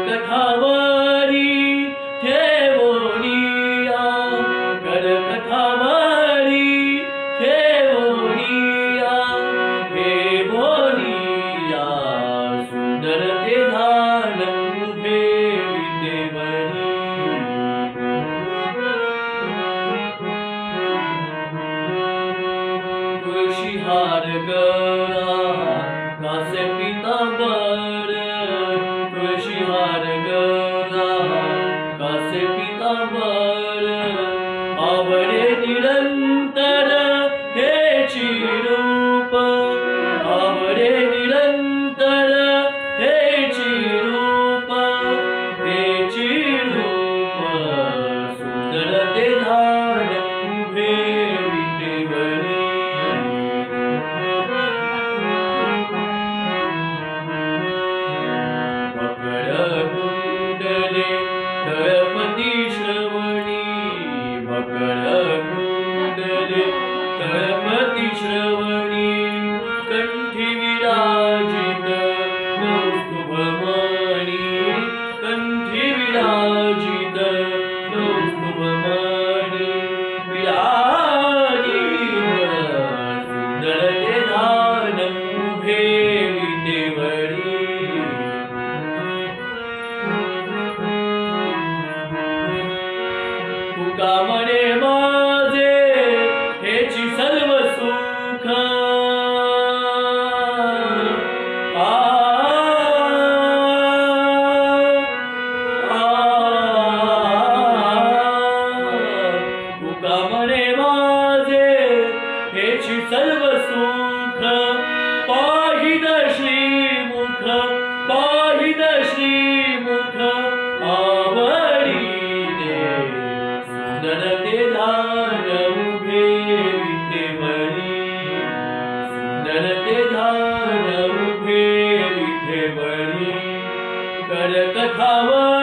करकथावरी ठेवोनिया करकथावरी ठेवोनिया ठेवोनिया सुंदर ते धान उभे विटेवरी तुळशीहार गळा कासे पितांबर तुळशीहार गळा कासे पितांबर आवडे निरंतर हेची रूप आवडे निरंतर हेची रूप सुंदर ते धान उभे विटेवरी कुंडले तळपती श्रवणी मकर कुंडले तळपती श्रवणी कंठी विराजित कौस्तुभमणी कंठी विराजित कौस्तुभमणी विराजित सुंदर ते धान उभे विटेवरी तुका म्हणे माझे हेची सर्व सुख तुका म्हणे माझे हेची सर्व सुख पाहिन श्रीमुख पाहिन श्रीमुख आवडीने सुंदर ते धान उभे विटेवरी सुंदर ते धान उभे विटेवरी करकथावरी